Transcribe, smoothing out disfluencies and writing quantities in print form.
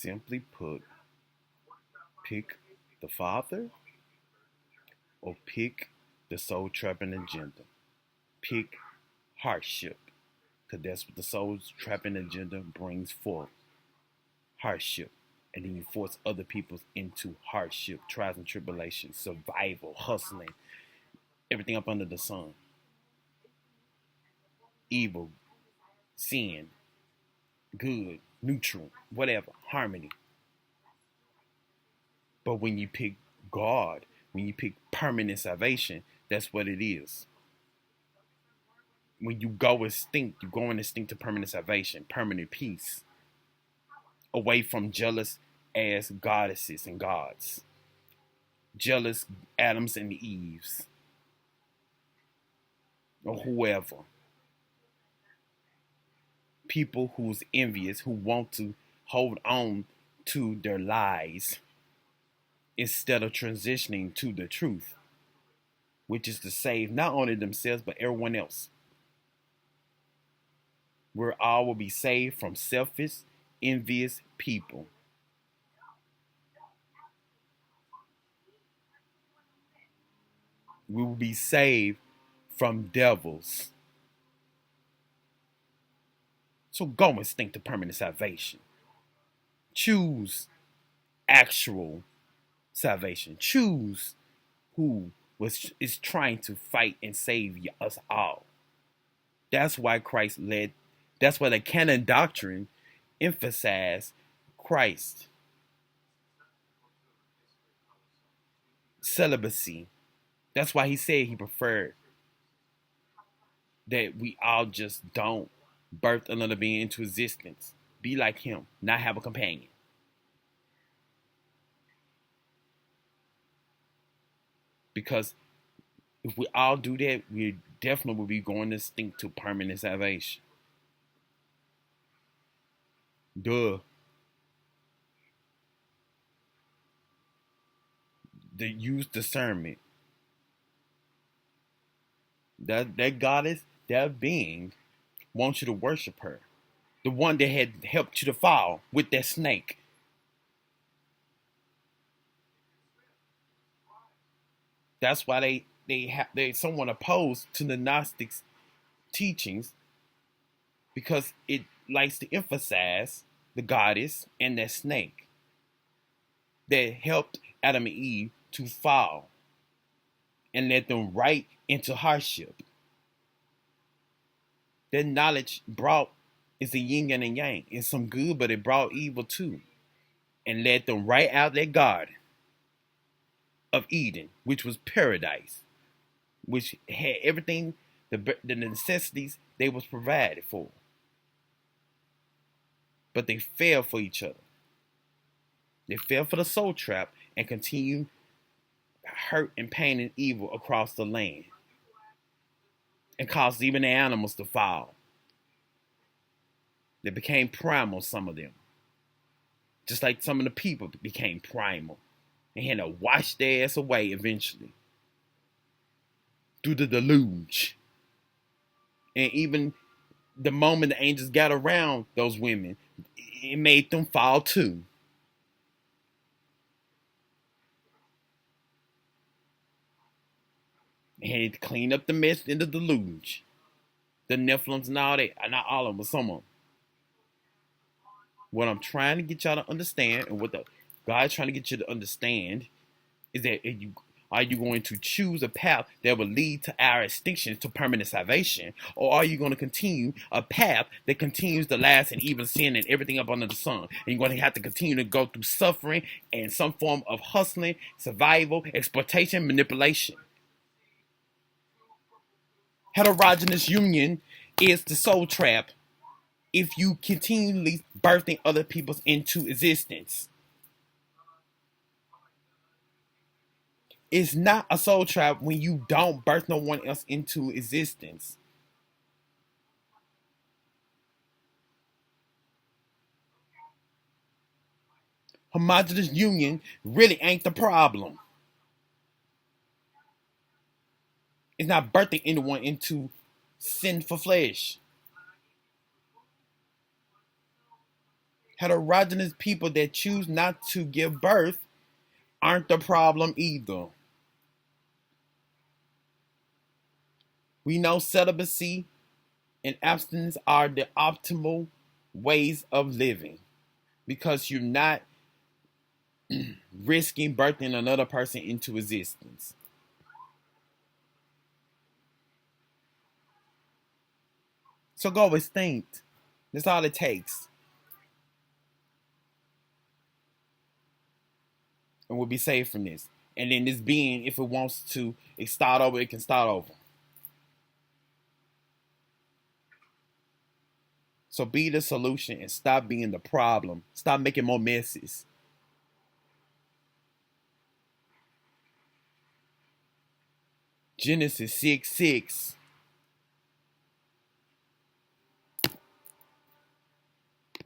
Simply put, pick the Father or pick the soul trapping agenda. Pick hardship, because that's what the soul trapping agenda brings forth, hardship. And then you force other people into hardship, trials and tribulations, survival, hustling, everything up under the sun. Evil, sin, good, neutral, whatever, harmony. But when you pick God, when you pick permanent salvation, that's what it is. When you go instinct, you go in instinct to permanent salvation, permanent peace, away from jealous as goddesses and gods, jealous Adams and Eves, or whoever. People who's envious, who want to hold on to their lies instead of transitioning to the truth, which is to save not only themselves but everyone else. We all will be saved from selfish, envious people. We will be saved from devils. So go and think to permanent salvation. Choose actual salvation. Choose who is trying to fight and save us all. That's why Christ led. That's why the canon doctrine emphasized Christ, celibacy. That's why he said he preferred that we all just don't birth another being into existence. Be like him, not have a companion. Because if we all do that, we definitely will be going to stink to permanent salvation. Duh. The use discernment. That goddess, that being, wants you to worship her. The one that had helped you to fall with that snake. That's why they somewhat opposed to the Gnostics' teachings, because it likes to emphasize the goddess and that snake that helped Adam and Eve to fall and led them right into hardship. That knowledge brought is the yin and the yang. It's some good, but it brought evil too. And led them right out that garden of Eden, which was paradise, which had everything, the necessities they was provided for. But they fell for each other. They fell for the soul trap and continued hurt and pain and evil across the land, and caused even the animals to fall. They became primal, some of them. Just like some of the people became primal. And had to wash their ass away eventually. Through the deluge. And even the moment the angels got around those women, it made them fall too. And had to clean up the mess in the deluge. The Nephilims and all that. Not all of them, but some of them. What I'm trying to get y'all to understand, and what the God's trying to get you to understand, is that are you going to choose a path that will lead to our extinction, to permanent salvation, or are you going to continue a path that continues to last and even sin and everything up under the sun? And you're going to have to continue to go through suffering and some form of hustling, survival, exploitation, manipulation. Heterogeneous union is the soul trap if you continually birthing other people into existence. It's not a soul trap when you don't birth no one else into existence. Homogeneous union really ain't the problem. It's not birthing anyone into sinful flesh. Heterogeneous people that choose not to give birth aren't the problem either. We know celibacy and abstinence are the optimal ways of living because you're not risking birthing another person into existence. So go extinct. That's all it takes. And we'll be saved from this. And then this being, if it wants to start over, it can start over. So be the solution and stop being the problem. Stop making more messes. Genesis 6:6.